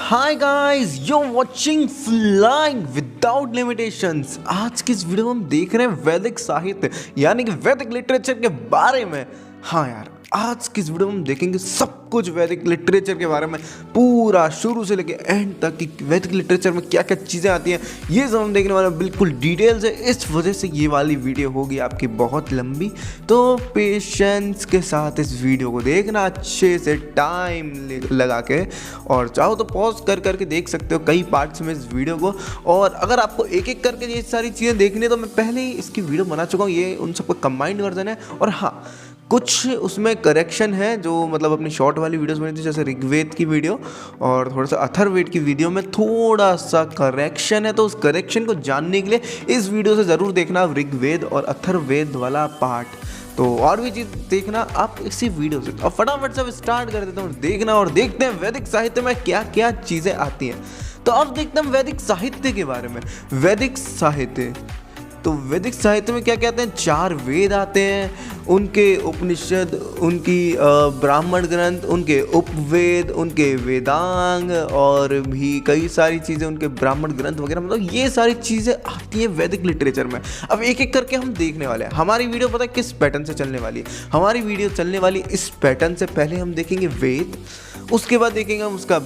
Hi guys, you watching flying without limitations. आज की इस वीडियो में हम देख रहे हैं वैदिक साहित्य यानी कि वैदिक लिटरेचर के बारे में। हाँ यार, आज की इस वीडियो में हम देखेंगे सब कुछ वैदिक लिटरेचर के बारे में, पूरा शुरू से लेके एंड तक कि वैदिक लिटरेचर में क्या क्या चीज़ें आती हैं, ये सब हम देखने वाले हैं बिल्कुल डिटेल से। इस वजह से ये वाली वीडियो होगी आपकी बहुत लंबी, तो पेशेंस के साथ इस वीडियो को देखना अच्छे से टाइम लगा के, और चाहो तो पॉज कर करके देख सकते हो कई पार्ट्स में इस वीडियो को। और अगर आपको एक एक करके ये सारी चीज़ें देखनी है तो मैं पहले ही इसकी वीडियो बना चुका हूँ, ये उन सबका कंबाइंड वर्जन है। और हाँ, कुछ उसमें करेक्शन है जो मतलब अपनी शॉर्ट वाली वीडियोस बनी थी, जैसे ऋग्वेद की वीडियो और थोड़ा सा अथर्ववेद की वीडियो में थोड़ा सा करेक्शन है, तो उस करेक्शन को जानने के लिए इस वीडियो से ज़रूर देखना ऋग्वेद और अथर्ववेद वाला पार्ट। तो और भी चीज़ देखना आप इसी वीडियो से। अब फटाफट से स्टार्ट कर देता हूँ देखना, और देखते हैं वैदिक साहित्य में क्या क्या चीज़ें आती हैं। तो अब देखते हैं वैदिक साहित्य के बारे में। वैदिक साहित्य, तो वैदिक साहित्य में क्या कहते हैं, 4 वेद आते हैं, उनके उपनिषद, उनकी ब्राह्मण ग्रंथ, उनके उपवेद, उनके वेदांग और भी कई सारी चीज़ें, उनके ब्राह्मण ग्रंथ वगैरह, मतलब ये सारी चीज़ें आती हैं वैदिक लिटरेचर में। अब एक एक करके हम देखने वाले हैं। हमारी वीडियो पता है किस पैटर्न से चलने वाली है? हमारी वीडियो चलने वाली इस पैटर्न से। पहले हम देखेंगे वेद, उसके बाद देखेंगे हम उसका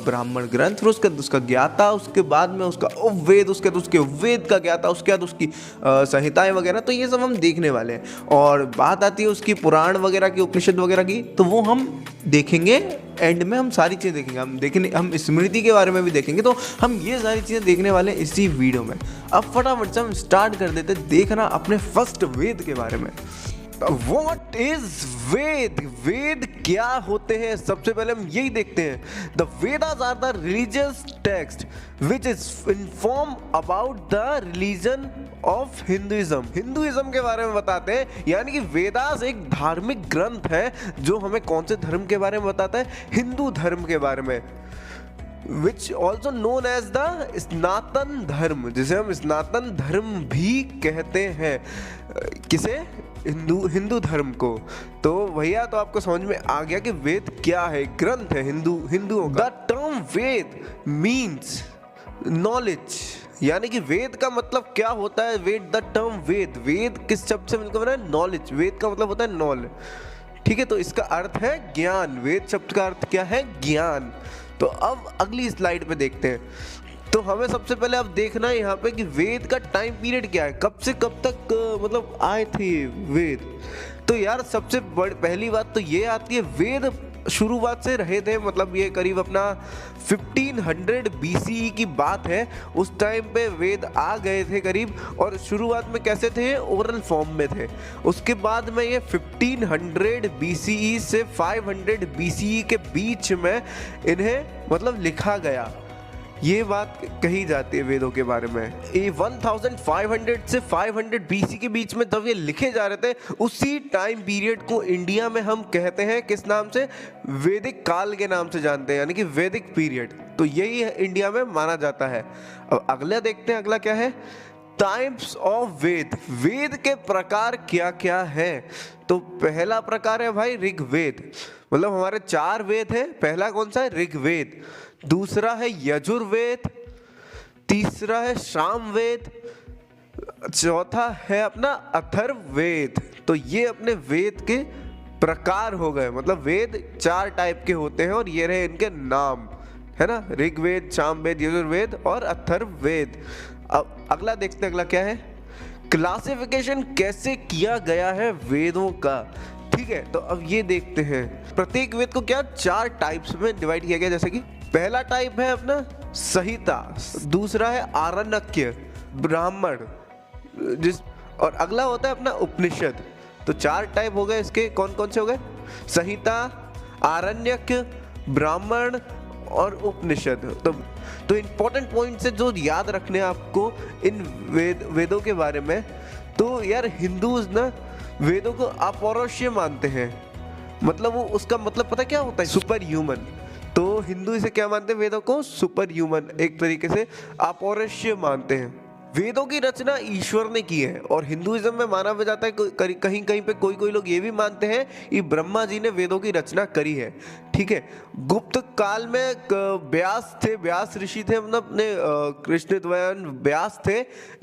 ब्राह्मण ग्रंथ, फिर उसका ज्ञाता, उसके बाद में उसका उपवेद, उसके बाद उसके उपवेद का ज्ञाता, उसके बाद उसकी संहिताएं वगैरह, तो ये सब हम देखने वाले हैं। और बात आती है उसकी पुराण वगैरह की, उपनिषद वगैरह की, तो वो हम देखेंगे एंड में। हम सारी चीज़ें देखेंगे, हम स्मृति के बारे में भी देखेंगे, तो हम ये सारी चीज़ें देखने वाले हैं इसी वीडियो में। अब फटाफट से हम स्टार्ट कर देते देखना अपने फर्स्ट वेद के बारे में। What is वेद? वेद क्या होते हैं? सबसे पहले हम यही देखते हैं। The Vedas are the religious text which is inform about the religion of Hinduism. Hinduism के बारे में बताते हैं, यानी कि वेदास एक धार्मिक ग्रंथ है जो हमें कौन से धर्म के बारे में बताता है? हिंदू धर्म के बारे में। Which also known as the Sanatan Dharma, जिसे हम स्नातन धर्म भी कहते हैं। किसे? हिंदू धर्म को। तो भैया, तो आपको समझ में आ गया कि वेद क्या है? ग्रंथ है हिंदुओं का। The term Veda means knowledge, यानी कि वेद का मतलब क्या होता है? वेद, द टर्म वेद, वेद किस शब्द से मिलकर बना है? नॉलेज। वेद का मतलब होता है नॉलेज, ठीक है? तो इसका अर्थ है ज्ञान। वेद शब्द का अर्थ क्या है? ज्ञान। तो अब अगली स्लाइड पे देखते हैं। तो हमें सबसे पहले अब देखना है यहाँ पे कि वेद का टाइम पीरियड क्या है, कब से कब तक मतलब आए थे वेद। तो यार सबसे पहली बात तो ये आती है, वेद शुरुआत से रहे थे, मतलब ये करीब अपना 1500 BCE की बात है। उस टाइम पे वेद आ गए थे करीब, और शुरुआत में कैसे थे? ओरल फॉर्म में थे। उसके बाद में ये 1500 BCE से 500 BCE के बीच में इन्हें मतलब लिखा गया। ये बात कही जाती है वेदों के बारे में। ये 1500 से 500 BC के बीच में जब ये लिखे जा रहे थे, उसी टाइम पीरियड को इंडिया में हम कहते हैं किस नाम से? वैदिक काल के नाम से जानते हैं, यानी कि वैदिक पीरियड। तो यही इंडिया में माना जाता है। अब अगला देखते हैं, अगला क्या है? टाइप्स ऑफ वेद। वेद के प्रकार क्या क्या है? तो पहला प्रकार है भाई ऋग्वेद, मतलब हमारे 4 वेद हैं। पहला कौन सा है? ऋग्वेद। दूसरा है यजुर्वेद, तीसरा है सामवेद, चौथा है अपना अथर्ववेद। तो ये अपने वेद के प्रकार हो गए, मतलब वेद 4 टाइप के होते हैं और ये रहे इनके नाम, है ना? ऋग्वेद, सामवेद, यजुर्वेद और अथर्ववेद। अब अगला देखते हैं, अगला क्या है? क्लासिफिकेशन कैसे किया गया है वेदों का, ठीक है? तो अब ये देखते हैं, प्रत्येक वेद को क्या 4 टाइप्स में डिवाइड किया गया। जैसे कि पहला टाइप है अपना संहिता, दूसरा है आरण्यक, ब्राह्मण, और अगला होता है अपना उपनिषद। तो 4 टाइप हो गए इसके। कौन कौन से हो गए? संहिता, आरण्यक, ब्राह्मण और उपनिषद। तो इंपॉर्टेंट पॉइंट्स है जो याद रखने आपको इन वेदों के बारे में। तो यार हिंदूज ना वेदों को अपौरुषीय मानते हैं, मतलब वो उसका मतलब पता क्या होता है? Super human. तो हिंदू इसे क्या मानते हैं? वेदों को सुपर ह्यूमन, एक तरीके से अपौरुषीय मानते हैं। वेदों की रचना ईश्वर ने की है, और हिंदुइज्म में माना जाता है कहीं कहीं पे कोई कोई लोग ये भी मानते हैं कि ब्रह्मा जी ने वेदों की रचना करी है। ठीक है। गुप्त काल में व्यास थे, व्यास ऋषि थे, मतलब अपने कृष्णद्वयन व्यास थे।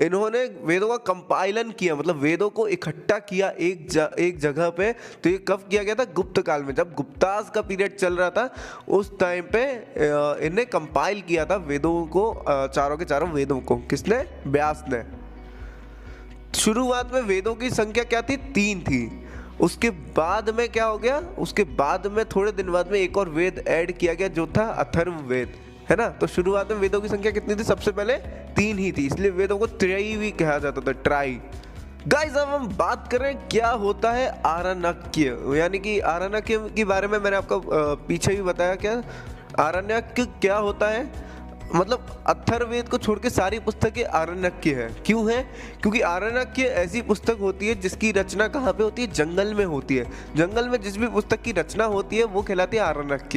इन्होंने वेदों का कंपाइलन किया, मतलब वेदों को इकट्ठा किया एक जगह पे। तो ये कब किया गया था? गुप्त काल में, जब गुप्तास का पीरियड चल रहा था उस टाइम पे इन्हें कंपाइल किया था वेदों को, चारों के चारों वेदों को। किसने? व्यास ने। शुरुआत में वेदों की संख्या क्या थी? 3 थी। उसके बाद में क्या हो गया? उसके बाद में थोड़े दिन बाद में एक और वेद ऐड किया गया जो था अथर्ववेद, है ना। तो शुरुआत में वेदों की संख्या कितनी थी? सबसे पहले 3 ही थी, इसलिए वेदों को त्रयी भी कहा जाता था, ट्राई। गाइस अब हम बात करें क्या होता है आरण्यक, यानी कि आरण्यक के बारे में मैंने आपको पीछे भी बताया। क्या आरण्यक क्या होता है? मतलब अथर्ववेद को छोड़ के सारी पुस्तकें आरण्यक है। क्यों है? क्योंकि आरण्यक ऐसी पुस्तक होती है जिसकी रचना कहाँ पे होती है? जंगल में होती है। जंगल में जिस भी पुस्तक की रचना होती है वो कहलाती है आरण्यक,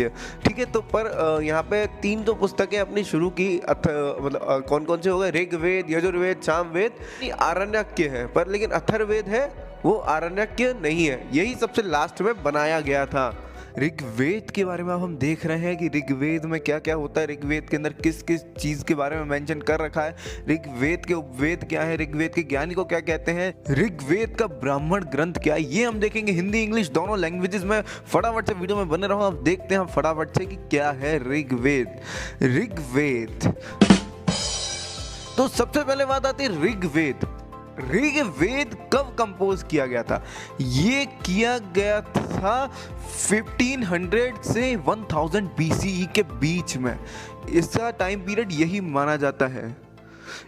ठीक है। तो पर यहाँ पे 3 तो पुस्तकें अपनी शुरू की, मतलब कौन कौन से हो गए? ऋग्वेद, यजुर्वेद, सामवेद, आरण्यक है। पर लेकिन अथर्ववेद है वो आरण्यक नहीं है, यही सबसे लास्ट में बनाया गया था। ऋग्वेद के बारे में अब हम देख रहे हैं कि ऋग्वेद में क्या क्या होता है, ऋग्वेद के अंदर किस किस चीज़ के बारे में मेंशन कर रखा है, ऋग्वेद के उपवेद क्या है, ऋग्वेद के ज्ञानी को क्या कहते हैं, ऋग्वेद का ब्राह्मण ग्रंथ क्या है, ये हम देखेंगे हिंदी इंग्लिश दोनों लैंग्वेजेस में। फटाफट से वीडियो में बने रहो, अब देखते हैं फटाफट से कि क्या है ऋग्वेद। ऋग्वेद तो सबसे पहले बात आती है ऋग्वेद। ऋग्वेद कब कंपोज किया गया था? ये किया गया था 1500 से 1000 BCE के बीच में। इसका टाइम पीरियड यही माना जाता है।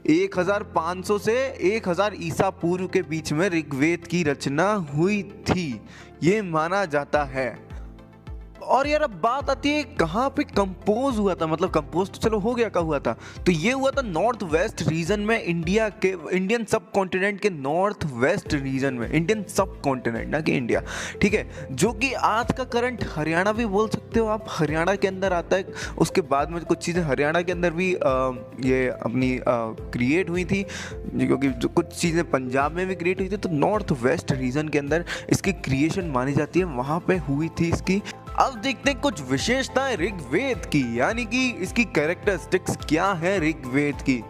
1500 से 1000 ईसा पूर्व के बीच में ऋग्वेद की रचना हुई थी, ये माना जाता है। और यार अब बात आती है कहाँ पे कंपोज हुआ था, मतलब कंपोज तो चलो हो गया, कहाँ हुआ था? तो ये हुआ था नॉर्थ वेस्ट रीजन में, इंडिया के, इंडियन सब कॉन्टिनेंट के नॉर्थ वेस्ट रीजन में, इंडियन सब कॉन्टिनेंट ना कि इंडिया, ठीक है, जो कि आज का करंट हरियाणा भी बोल सकते हो आप, हरियाणा के अंदर आता है। उसके बाद में कुछ चीज़ें हरियाणा के अंदर भी ये अपनी क्रिएट हुई थी, क्योंकि कुछ चीज़ें पंजाब में भी क्रिएट हुई थी। तो नॉर्थ वेस्ट रीजन के अंदर इसकी क्रिएशन मानी जाती है, वहाँ पे हुई थी इसकी। अब देखते हैं कुछ विशेषताएं ऋग्वेद की, यानी कि इसकी कैरेक्टरिस्टिक्स क्या है ऋग्वेद की।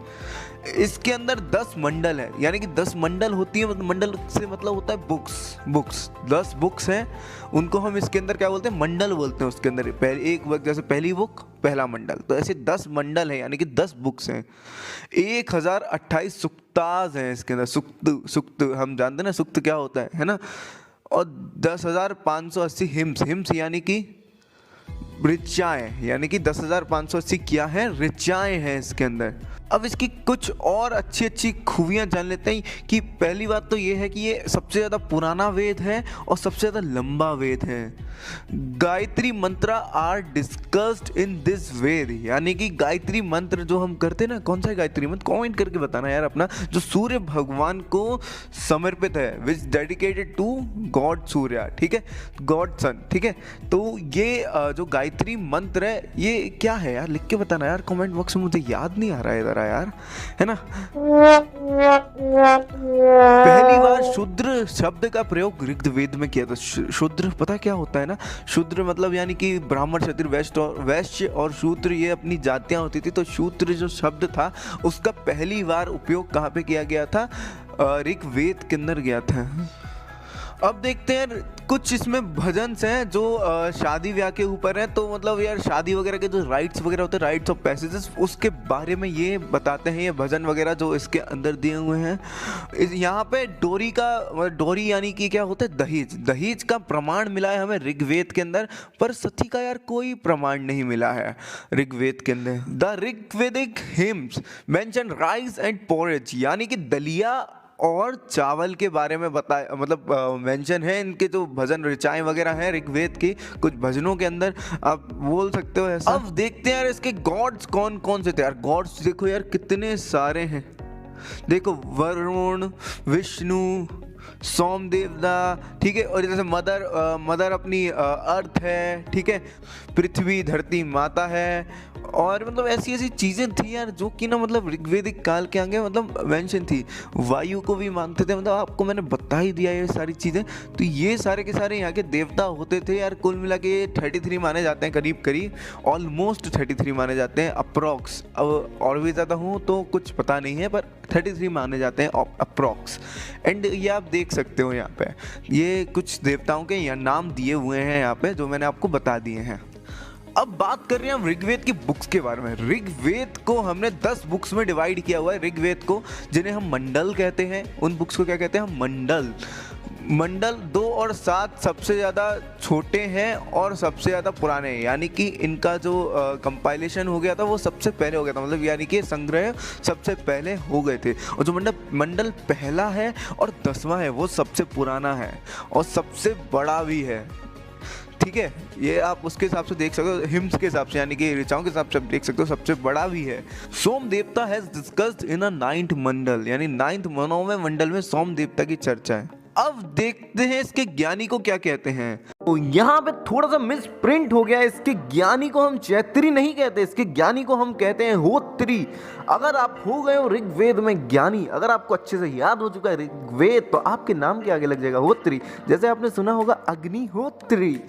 इसके अंदर 10 मंडल है, यानी कि 10 मंडल होती है। मंडल से मतलब होता है बुक्स 10 बुक्स हैं, उनको हम इसके अंदर क्या बोलते हैं? मंडल बोलते हैं। उसके अंदर जैसे पहली बुक पहला मंडल, तो ऐसे 10 मंडल है, यानी कि 10 बुक्स हैं। 1028 सुक्ताज हैं इसके अंदर। सुक्त हम जानते हैं ना, सुक्त क्या होता है ना। और 10,580 हिम्स यानी कि ऋचाएं, यानी कि 10,580 क्या है? ऋचाएं हैं इसके अंदर। अब इसकी कुछ और अच्छी खूबियां जान लेते हैं कि पहली बात तो ये है कि ये सबसे ज़्यादा पुराना वेद है और सबसे ज़्यादा लंबा वेद है। गायत्री मंत्रा आर डिस्कस्ड इन दिस वेद, यानी कि गायत्री मंत्र जो हम करते हैं ना, कौन सा है गायत्री मंत्र? कमेंट करके बताना यार अपना, जो सूर्य भगवान को समर्पित है, विच डेडिकेटेड टू गॉड सूर्य, ठीक है, गॉड सन, ठीक है। तो ये जो गायत्री मंत्र है ये क्या है यार? लिख के बताना यार कमेंट बॉक्स में, मुझे याद नहीं आ रहा है इधर यार, है ना। पहली बार शूद्र शब्द का प्रयोग ऋग्वेद में किया था। शूद्र पता क्या होता है ना? शूद्र मतलब यानी कि ब्राह्मण, क्षत्रिय, वैश्य और शूद्र, ये अपनी जातियां होती थी। तो शूद्र जो शब्द था उसका पहली बार उपयोग कहाँ पे किया गया था? ऋग्वेद के अंदर गया था। अब देखते हैं कुछ इसमें भजन हैं जो शादी ब्याह के ऊपर हैं। तो मतलब यार शादी वगैरह के जो राइट्स वगैरह होते हैं, राइट्स ऑफ पैसेजेस, उसके बारे में ये बताते हैं ये भजन वगैरह जो इसके अंदर दिए हुए हैं। यहाँ पे डोरी यानी कि क्या होता है? दहेज का प्रमाण मिला है हमें ऋग्वेद के अंदर, पर सती का यार कोई प्रमाण नहीं मिला है ऋग्वेद के अंदर। The Rigvedic hymns mention rice and porridge, यानी कि दलिया और चावल के बारे में बताया, मतलब मेंशन है इनके जो भजन ऋचाएं वगैरह हैं ऋग्वेद की, कुछ भजनों के अंदर आप बोल सकते हो ऐसा। अब देखते हैं यार इसके गॉड्स कौन कौन से थे यार। गॉड्स देखो यार कितने सारे हैं, देखो वरुण, विष्णु, सोम देवता, ठीक है। और जैसे मदर अपनी अर्थ है, ठीक है। पृथ्वी धरती माता है, और मतलब ऐसी ऐसी चीज़ें थी यार जो कि ना मतलब ऋग्वेदिक काल के आगे मतलब मेंशन थी। वायु को भी मानते थे, मतलब आपको मैंने बता ही दिया ये सारी चीज़ें। तो ये सारे के सारे यहाँ के देवता होते थे यार। कुल मिला के 33 माने जाते हैं, करीब करीब ऑलमोस्ट 33 माने जाते हैं अप्रॉक्स। अब और भी ज़्यादा हूँ तो कुछ पता नहीं है, पर 33 माने जाते हैं अप्रॉक्स। एंड ये आप देख सकते हो यहाँ पे ये कुछ देवताओं के यहाँ नाम दिए हुए हैं यहाँ पे, जो मैंने आपको बता दिए हैं। अब बात कर रहे हैं हम ऋग्वेद की बुक्स के बारे में। ऋग्वेद को हमने 10 बुक्स में डिवाइड किया हुआ है। ऋग्वेद को, जिन्हें हम मंडल कहते हैं, उन बुक्स को क्या कहते हैं हम मंडल। मंडल 2 और 7 सबसे ज़्यादा छोटे हैं और सबसे ज़्यादा पुराने हैं, यानी कि इनका जो कंपाइलेशन हो गया था वो सबसे पहले हो गया था, मतलब यानी कि संग्रह सबसे पहले हो गए थे। और जो मंडल पहला है और 10वां है वो सबसे पुराना है और सबसे बड़ा भी है, ठीक है। ये आप उसके हिसाब से देख सकते हो, हिम्स के हिसाब से यानी कि ऋचाओं के हिसाब से देख सकते हो, सबसे बड़ा भी है। सोम देवता has discussed in a 9th मंडल, यानी 9th 9वें मंडल में सोम देवता की चर्चा है। अब देखते हैं इसके ज्ञानी को क्या कहते हैं। तो यहाँ पे थोड़ा सा मिस प्रिंट हो गया है। इसके ज्ञानी को हम चैत्री नहीं कहते, इसके ज्ञानी को हम कहते हैं होत्री। अगर आप हो गए हो ऋग्वेद में ज्ञानी, अगर आपको अच्छे से याद हो चुका है ऋग्वेद, तो आपके नाम के आगे लग जाएगा होत्री। जैसे आपने सुना होगा अग्निहोत्री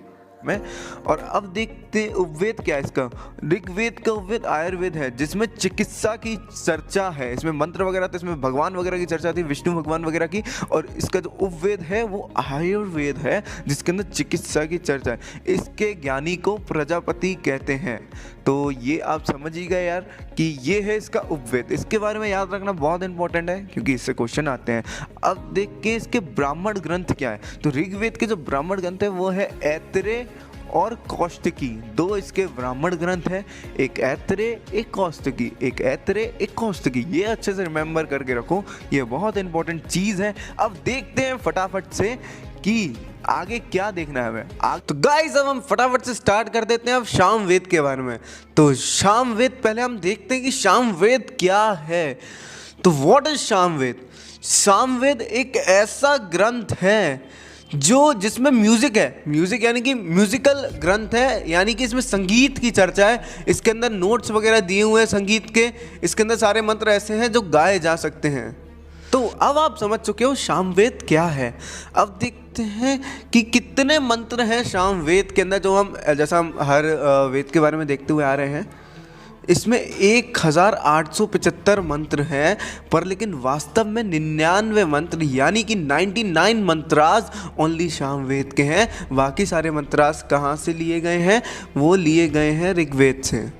में। और अब देखते उपवेद क्या है इसका। ऋग्वेद का उपवेद आयुर्वेद है, जिसमें चिकित्सा की चर्चा है। इसमें मंत्र वगैरह, तो इसमें भगवान वगैरह की चर्चा थी, विष्णु भगवान वगैरह की। और इसका जो उपवेद है वो आयुर्वेद है, जिसके अंदर चिकित्सा की चर्चा है। इसके ज्ञानी को प्रजापति कहते हैं। तो ये आप समझ ही गए यार कि ये है इसका उपवेद। इसके बारे में याद रखना बहुत इंपॉर्टेंट है, क्योंकि इससे क्वेश्चन आते हैं। अब देख के इसके ब्राह्मण ग्रंथ क्या है। तो ऋग्वेद के जो ब्राह्मण ग्रंथ है वो है ऐतरेय और कौशिकी। 2 इसके ब्राह्मण ग्रंथ है, एक ऐतरेय एक कौशिकी, एक ऐतरेय एक कौशिकी। ये अच्छे से रिमेंबर करके रखो, ये बहुत इंपॉर्टेंट चीज़ है। अब देखते हैं फटाफट से कि आगे क्या देखना है हमें। तो गाइस अब हम फटाफट से स्टार्ट कर देते हैं अब सामवेद के बारे में। तो सामवेद पहले हम देखते हैं कि सामवेद क्या है। तो व्हाट इज सामवेद। सामवेद एक ऐसा ग्रंथ है जो जिसमें म्यूजिक है, म्यूजिक यानी कि म्यूजिकल ग्रंथ है, यानी कि इसमें संगीत की चर्चा है। इसके अंदर नोट्स वगैरह दिए हुए हैं संगीत के। इसके अंदर सारे मंत्र ऐसे हैं जो गाए जा सकते हैं। तो अब आप समझ चुके हो सामवेद क्या है। अब देखते हैं कि कितने मंत्र हैं सामवेद के अंदर, जो हम जैसा हम हर वेद के बारे में देखते हुए आ रहे हैं। इसमें 1875 मंत्र हैं, पर लेकिन वास्तव में 99 मंत्र यानी कि 99 मंत्रास ओनली सामवेद के हैं। बाकी सारे मंत्रास कहाँ से लिए गए हैं, वो लिए गए हैं ऋग्वेद से।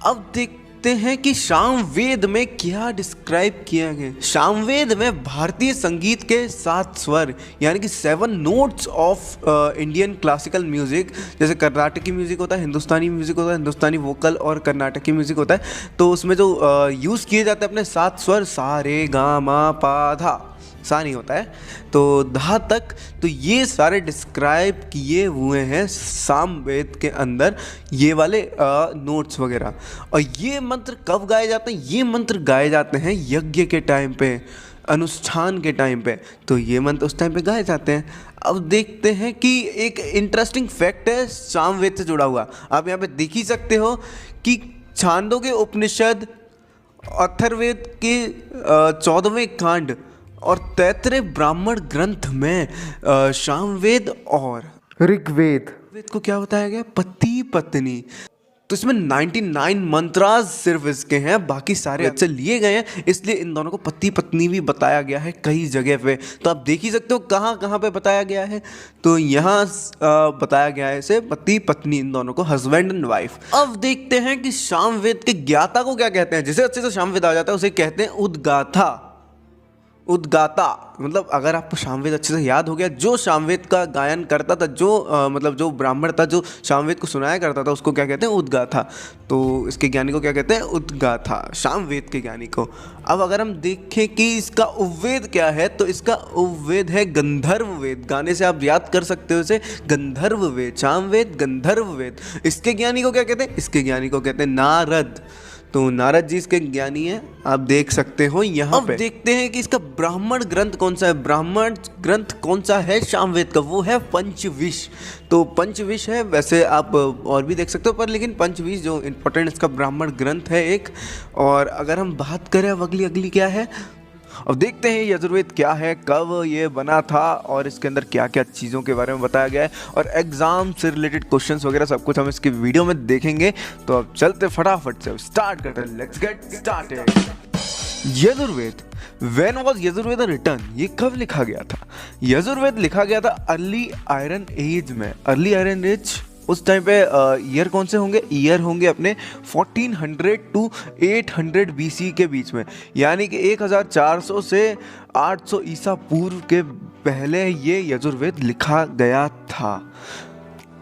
अब देखते हैं कि सामवेद में क्या डिस्क्राइब किया गया। सामवेद में भारतीय संगीत के 7 स्वर यानी कि 7 notes of Indian classical music, जैसे कर्नाटकी म्यूजिक होता है, हिंदुस्तानी म्यूजिक होता है, हिंदुस्तानी वोकल और कर्नाटकी म्यूजिक होता है। तो उसमें जो यूज़ किए जाते हैं अपने 7 स्वर, सा रे गा मा पा धा, सा नहीं होता है तो धा तक। तो ये सारे डिस्क्राइब किए हुए हैं सामवेद के अंदर, ये वाले नोट्स वगैरह। और ये मंत्र कब गाए जाते हैं, ये मंत्र गाए जाते हैं यज्ञ के टाइम पे, अनुष्ठान के टाइम पे। तो ये मंत्र उस टाइम पे गाए जाते हैं। अब देखते हैं कि एक इंटरेस्टिंग फैक्ट है सामवेद से जुड़ा हुआ। आप यहाँ पे देख ही सकते हो कि छांदोग्य उपनिषद, अथर्ववेद के 14वें कांड और 33 ब्राह्मण ग्रंथ में सामवेद और ऋग्वेद को क्या बताया गया, पति पत्नी। तो इसमें 99 मंत्रास सिर्फ इसके हैं, बाकी सारे अच्छे लिए गए हैं, इसलिए इन दोनों को पति पत्नी भी बताया गया है कई जगह पे। तो आप देख ही सकते हो कहाँ कहाँ पे बताया गया है। तो यहाँ बताया गया है इसे पति पत्नी, इन दोनों को हस्बैंड एंड वाइफ। अब देखते हैं कि सामवेद के ज्ञाता को क्या कहते हैं। जिसे अच्छे से सामवेद आ जाता है उसे कहते हैं उद्गाथा। उद्गाता मतलब अगर आपको सामवेद अच्छे से याद हो गया, जो सामवेद का गायन करता था, जो मतलब जो ब्राह्मण था जो सामवेद को सुनाया करता था, उसको क्या कहते हैं उद्गाथा। तो इसके ज्ञानी को क्या कहते हैं उद्गाथा, सामवेद के ज्ञानी को। अब अगर हम देखें कि इसका उपवेद क्या है, तो इसका उपवेद है गंधर्व वेद। गाने से आप याद कर सकते हो इसे, गंधर्व वेद, सामवेद गंधर्व वेद। इसके ज्ञानी को क्या कहते हैं, इसके ज्ञानी को कहते हैं नारद। तो नारद जी इसके ज्ञानी हैं, आप देख सकते हो यहाँ पे। अब देखते हैं कि इसका ब्राह्मण ग्रंथ कौन सा है। ब्राह्मण ग्रंथ कौन सा है सामवेद का, वो है पंचविश। तो पंचविश है, वैसे आप और भी देख सकते हो, पर लेकिन पंचविश जो इम्पोर्टेंट इसका ब्राह्मण ग्रंथ है एक। और अगर हम बात करें अब अगली क्या है, अब देखते हैं यजुर्वेद क्या है, कब ये बना था और इसके अंदर क्या क्या चीज़ों के बारे में बताया गया है, और एग्जाम से रिलेटेड क्वेश्चंस वगैरह सब कुछ हम इसकी वीडियो में देखेंगे। तो अब चलते फटाफट से स्टार्ट करते हैं, let's get started. Yajurveda, when was Yajurveda written, ये कब लिखा गया था? यजुर्वेद लिखा गया था अर्ली आयरन एज में। अर्ली आयरन एज उस टाइम पे ईयर कौन से होंगे? ईयर होंगे अपने 1400 टू 800 BC के बीच में, यानी कि 1400 से 800 ईसा पूर्व के पहले ये यजुर्वेद लिखा गया था।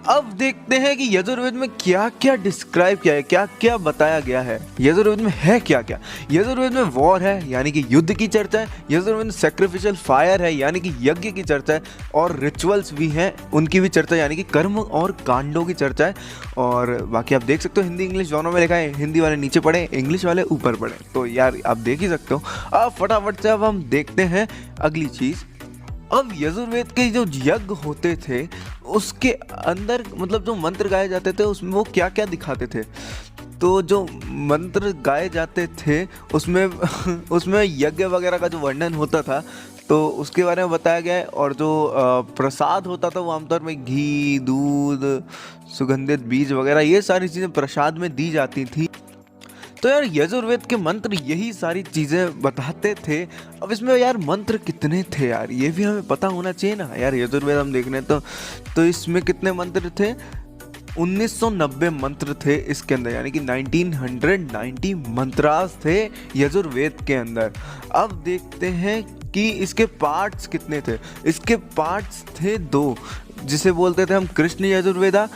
अब देखते हैं कि यजुर्वेद में क्या क्या डिस्क्राइब किया है, क्या क्या बताया गया है। यजुर्वेद में है क्या क्या? यजुर्वेद में वॉर है, यानी कि युद्ध की चर्चा है। यजुर्वेद में सैक्रिफिशियल फायर है, यानी कि यज्ञ की चर्चा है। और रिचुअल्स भी हैं, उनकी भी चर्चा, यानी कि कर्म और कांडों की चर्चा है। और बाकी आप देख सकते हो हिंदी इंग्लिश दोनों में लिखा है, हिंदी वाले नीचे पढ़े, इंग्लिश वाले ऊपर पढ़े। तो यार आप देख ही सकते हो। अब फटाफट से अब हम देखते हैं अगली चीज़। अब यजुर्वेद के जो यज्ञ होते थे उसके अंदर मतलब जो मंत्र गाए जाते थे उसमें वो क्या क्या दिखाते थे। तो जो मंत्र गाए जाते थे उसमें उसमें यज्ञ वगैरह का जो वर्णन होता था तो उसके बारे में बताया गया है। और जो प्रसाद होता था वो आमतौर में घी, दूध, सुगंधित बीज वगैरह ये सारी चीज़ें प्रसाद में दी जाती थी। तो यार यजुर्वेद के मंत्र यही सारी चीज़ें बताते थे। अब इसमें यार मंत्र कितने थे यार, ये भी हमें पता होना चाहिए ना यार। यजुर्वेद हम देख रहे हैं तो इसमें कितने मंत्र थे? 1990 मंत्र थे इसके अंदर, यानी कि 1990 मंत्रास थे यजुर्वेद के अंदर। अब देखते हैं कि इसके पार्ट्स कितने थे। इसके पार्ट्स थे 2, जिसे बोलते थे हम कृष्ण यजुर्वेदा,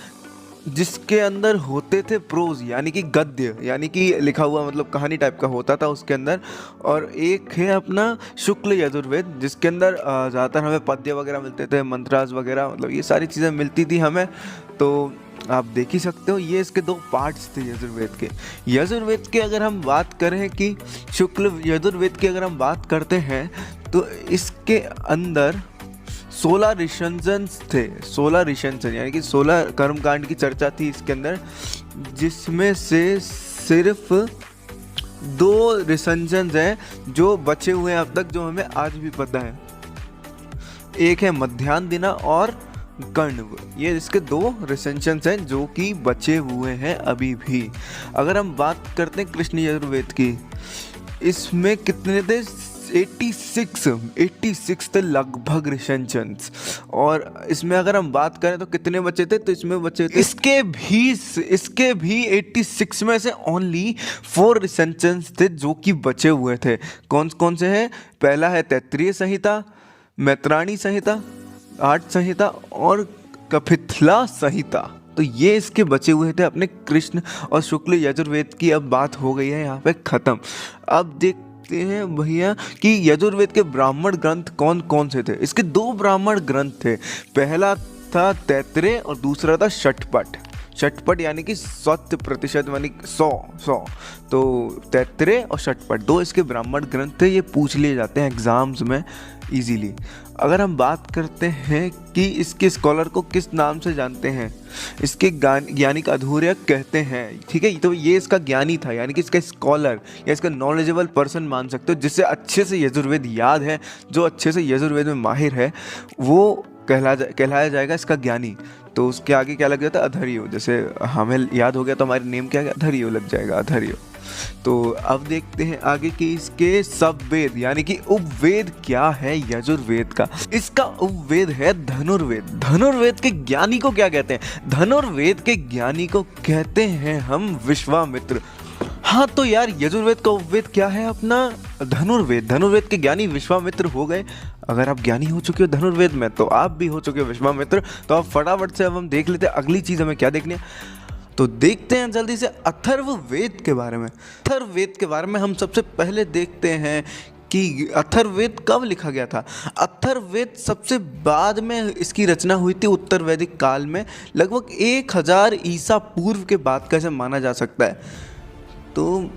जिसके अंदर होते थे प्रोज यानी कि गद्य, यानी कि लिखा हुआ मतलब कहानी टाइप का होता था उसके अंदर। और एक है अपना शुक्ल यजुर्वेद, जिसके अंदर ज़्यादातर हमें पद्य वगैरह मिलते थे, मंत्रास वगैरह, मतलब ये सारी चीज़ें मिलती थी हमें। तो आप देख ही सकते हो ये इसके 2 पार्ट्स थे यजुर्वेद के। यजुर्वेद के अगर हम बात करें कि शुक्ल यजुर्वेद की अगर हम बात करते हैं तो इसके अंदर 16 रिशंजन्स थे। 16 रिशंजन यानी कि 16 कर्मकांड की चर्चा थी इसके अंदर, जिसमें से सिर्फ 2 रिशंजन्स हैं जो बचे हुए हैं अब तक, जो हमें आज भी पता है। एक है मध्याह्न दिना और कर्णव, ये इसके 2 रिशंजन्स हैं जो कि बचे हुए हैं अभी भी। अगर हम बात करते हैं कृष्ण यजुर्वेद की, इसमें कितने थे? 86 थे लगभग रिशंजन्स। और इसमें अगर हम बात करें तो कितने बचे थे? तो इसमें बचे थे इसके भी 86 में से ओनली 4 रिशंजन्स थे जो कि बचे हुए थे। कौन कौन से हैं? पहला है तैत्तिरीय संहिता, मैत्राणी संहिता, आठ संहिता और कपिथला संहिता। तो ये इसके बचे हुए थे अपने कृष्ण और शुक्ल यजुर्वेद की। अब बात हो गई है यहाँ पे ख़त्म। अब देखते हैं भैया कि यजुर्वेद के ब्राह्मण ग्रंथ कौन कौन से थे। इसके 2 ब्राह्मण ग्रंथ थे, पहला था तैत्तिरीय और दूसरा था षटपट। षटपट यानी कि 100% यानी 100। तो तैत्तिरीय और षटपट 2 इसके ब्राह्मण ग्रंथ थे। ये पूछ लिए जाते हैं एग्जाम्स में इजीली। अगर हम बात करते हैं कि इसके स्कॉलर को किस नाम से जानते हैं, इसके ज्ञानी का अधूर्य कहते हैं, ठीक है। तो ये इसका ज्ञानी था, यानी कि इसका स्कॉलर या इसका नॉलेजेबल पर्सन मान सकते हो, जिससे अच्छे से यजुर्वेद याद है, जो अच्छे से यजुर्वेद में माहिर है, वो कहलाया जाएगा इसका ज्ञानी। तो उसके आगे क्या लग जाता है? अधर्यो। जैसे हमें याद हो गया तो हमारे नेम क्या है? अधर्यो लग जाएगा, अधर्यो। तो अब देखते हैं आगे कि इसके सबवेद यानी कि उपवेद क्या है यजुर्वेद का। इसका उपवेद है धनुर्वेद। धनुर्वेद के ज्ञानी को क्या कहते हैं? धनुर्वेद के ज्ञानी को कहते हैं हम विश्वामित्र। हाँ तो यार यजुर्वेद का उपवेद क्या है? अपना धनुर्वेद। धनुर्वेद के ज्ञानी विश्वामित्र हो गए। अगर आप ज्ञानी हो चुके हो धनुर्वेद में तो आप भी हो चुके हो विश्वामित्र। तो अब फटाफट से अब हम देख लेते हैं अगली चीज़ हमें क्या देखनी है। तो देखते हैं जल्दी से अथर्ववेद के बारे में। अथर्ववेद के बारे में हम सबसे पहले देखते हैं कि अथर्ववेद कब लिखा गया था। अथर्ववेद सबसे बाद में इसकी रचना हुई थी उत्तर वैदिक काल में, लगभग 1000 ईसा पूर्व के बाद का ऐसा माना जा सकता है। तो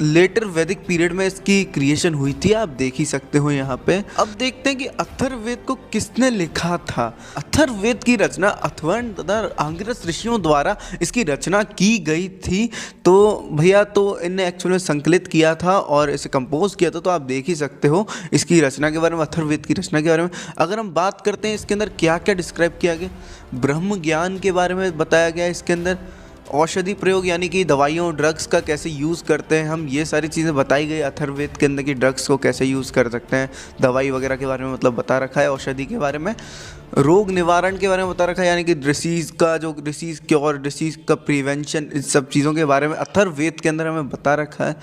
लेटर वैदिक पीरियड में इसकी क्रिएशन हुई थी, आप देख ही सकते हो यहाँ पे। अब देखते हैं कि अथर्ववेद को किसने लिखा था। अथर्ववेद की रचना अथर्वण तथा अंगिरस ऋषियों द्वारा इसकी रचना की गई थी। तो भैया तो इनने एक्चुअल में संकलित किया था और इसे कंपोज किया था, तो आप देख ही सकते हो इसकी रचना के बारे में, अथर्ववेद की रचना के बारे में। अगर हम बात करते हैं इसके अंदर क्या क्या डिस्क्राइब किया गया, ब्रह्म ज्ञान के बारे में बताया गया, इसके अंदर औषधि प्रयोग यानी कि दवाइयों ड्रग्स का कैसे यूज़ करते हैं हम, ये सारी चीज़ें बताई गई अथर्ववेद के अंदर कि ड्रग्स को कैसे यूज़ कर सकते हैं, दवाई वगैरह के बारे में मतलब बता रखा है, औषधि के बारे में, रोग निवारण के बारे में बता रखा है, यानी कि डिसीज़ का जो डिसीज़ क्योर, डिसीज़ का प्रिवेंशन, इस सब चीज़ों के बारे में अथर्ववेद के अंदर हमें बता रखा है।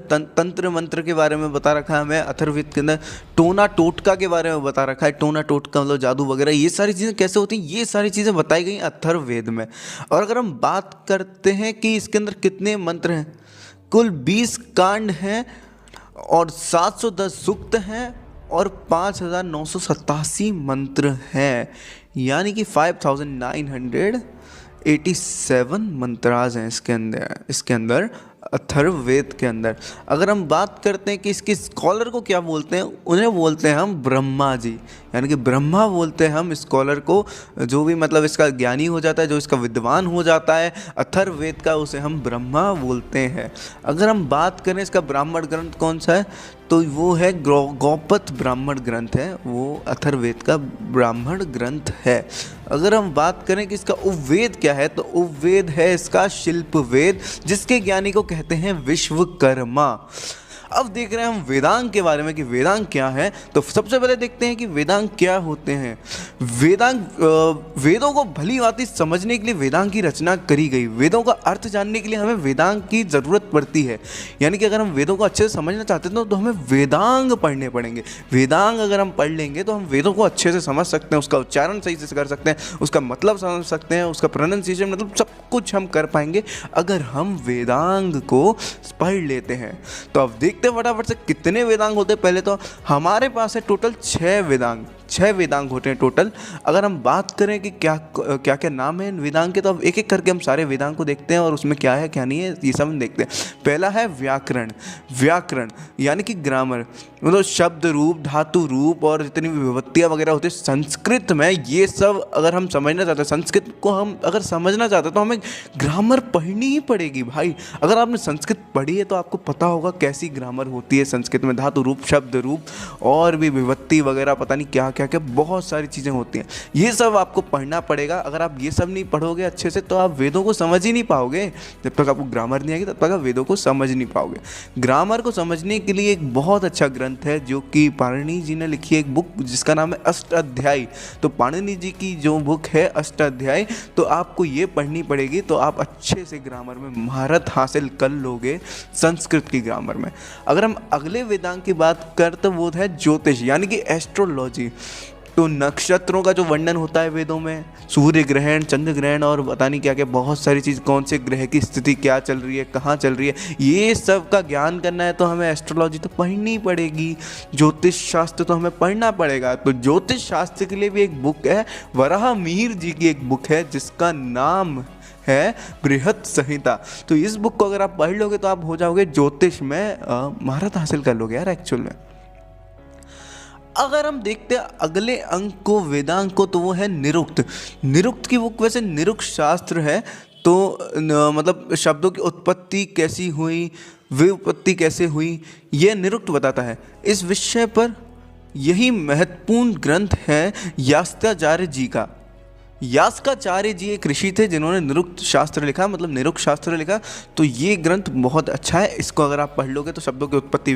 तंत्र मंत्र के बारे में बता रखा है हमें अथर्ववेद के अंदर। टोना टोटका के बारे में बता रखा है, टोना टोटका मतलब जादू वगैरह, ये सारी चीज़ें कैसे होती हैं, ये सारी चीज़ें बताई गई अथर्ववेद में। और अगर हम बात करते हैं कि इसके अंदर कितने मंत्र हैं, कुल 20 कांड हैं और 710 सूक्त हैं और 5987 मंत्र हैं, यानी कि 5987 मंत्राज हैं इसके अंदर अथर्ववेद के अंदर। अगर हम बात करते हैं कि इसके स्कॉलर को क्या बोलते हैं, उन्हें बोलते हैं हम ब्रह्मा जी, यानी कि ब्रह्मा बोलते हैं हम स्कॉलर को, जो भी मतलब इसका ज्ञानी हो जाता है, जो इसका विद्वान हो जाता है अथर्ववेद का, उसे हम ब्रह्मा बोलते हैं। अगर हम बात करें इसका ब्राह्मण ग्रंथ कौन सा है, तो वो है गौपथ ब्राह्मण ग्रंथ है, वो अथर्ववेद का ब्राह्मण ग्रंथ है। अगर हम बात करें कि इसका उपवेद क्या है, तो उपवेद है इसका शिल्प वेद, जिसके ज्ञानी को कहते हैं विश्वकर्मा। अब देख रहे हैं हम वेदांग के बारे में कि वेदांग क्या है। तो सबसे पहले देखते हैं कि वेदांग क्या होते हैं। वेदांग वेदों को भली भांति समझने के लिए वेदांग की रचना करी गई। वेदों का अर्थ जानने के लिए हमें वेदांग की ज़रूरत पड़ती है, यानी कि अगर हम वेदों को अच्छे से समझना चाहते हैं तो हमें वेदांग पढ़ने पड़ेंगे। वेदांग अगर हम पढ़ लेंगे तो हम वेदों को अच्छे से समझ सकते हैं, उसका उच्चारण सही से कर सकते हैं, उसका मतलब समझ सकते हैं, उसका प्रोनाउंसिएशन मतलब सब कुछ हम कर पाएंगे अगर हम वेदांग को पढ़ लेते हैं। तो अब देखते फटाफट से कितने वेदांग होते हैं। पहले तो हमारे पास है टोटल 6 वेदांग होते हैं टोटल। अगर हम बात करें कि क्या क्या नाम है इन वेदांग के, तो अब एक एक करके हम सारे वेदांग को देखते हैं और उसमें क्या है क्या नहीं है ये सब हम देखते हैं। पहला है व्याकरण यानी कि ग्रामर, मतलब शब्द रूप, धातु रूप और जितनी भी विभक्तियाँ वगैरह होती है संस्कृत में, ये सब अगर हम समझना चाहते हैं, संस्कृत को हम अगर समझना चाहते हैं तो हमें ग्रामर पढ़नी ही पड़ेगी भाई। अगर आपने संस्कृत पढ़ी है तो आपको पता होगा कैसी ग्रामर होती है संस्कृत में, धातु रूप, शब्द रूप और भी विभक्ति वगैरह, पता नहीं क्या क्या क्या बहुत सारी चीज़ें होती हैं, ये सब आपको पढ़ना पड़ेगा। अगर आप ये सब नहीं पढ़ोगे अच्छे से तो आप वेदों को समझ ही नहीं पाओगे। जब तक आपको ग्रामर नहीं आएगी तब तक आप वेदों को समझ नहीं पाओगे। ग्रामर को समझने के लिए एक बहुत अच्छा ग्रंथ है जो कि पाणिनि जी ने लिखी है, एक बुक जिसका नाम है अष्टाध्यायी। तो पाणिनि जी की जो बुक है अष्टाध्यायी, तो आपको ये पढ़नी पड़ेगी, तो आप अच्छे से ग्रामर में महारत हासिल कर लोगे संस्कृत की ग्रामर में। अगर हम अगले वेदांग की बात करते तो वो है ज्योतिष यानी कि एस्ट्रोलॉजी। तो नक्षत्रों का जो वर्णन होता है वेदों में, सूर्य ग्रहण, चंद्र ग्रहण और पता नहीं क्या क्या बहुत सारी चीज़, कौन से ग्रह की स्थिति क्या चल रही है, कहाँ चल रही है, ये सब का ज्ञान करना है तो हमें एस्ट्रोलॉजी तो पढ़नी पड़ेगी। ज्योतिष शास्त्र तो हमें पढ़ना पड़ेगा। तो ज्योतिष शास्त्र के लिए भी एक बुक है, वराहमिहिर जी की एक बुक है जिसका नाम है बृहत संहिता। तो इस बुक को अगर आप पढ़ लोगे तो आप हो जाओगे ज्योतिष में महारत हासिल कर लोगे यार एक्चुअल में। अगर हम देखते हैं अगले अंक को, वेदांग को, तो वो है निरुक्त की बुक। वैसे निरुक्त शास्त्र है तो मतलब शब्दों की उत्पत्ति कैसी हुई, व्युत्पत्ति कैसे हुई, ये निरुक्त बताता है। इस विषय पर यही महत्वपूर्ण ग्रंथ है यास्काचार्य जी का। यास्काचार्य जी एक ऋषि थे जिन्होंने निरुक्त शास्त्र लिखा, मतलब निरुक्त शास्त्र लिखा। तो ये ग्रंथ बहुत अच्छा है, इसको अगर आप पढ़ लोगे तो शब्दों की उत्पत्ति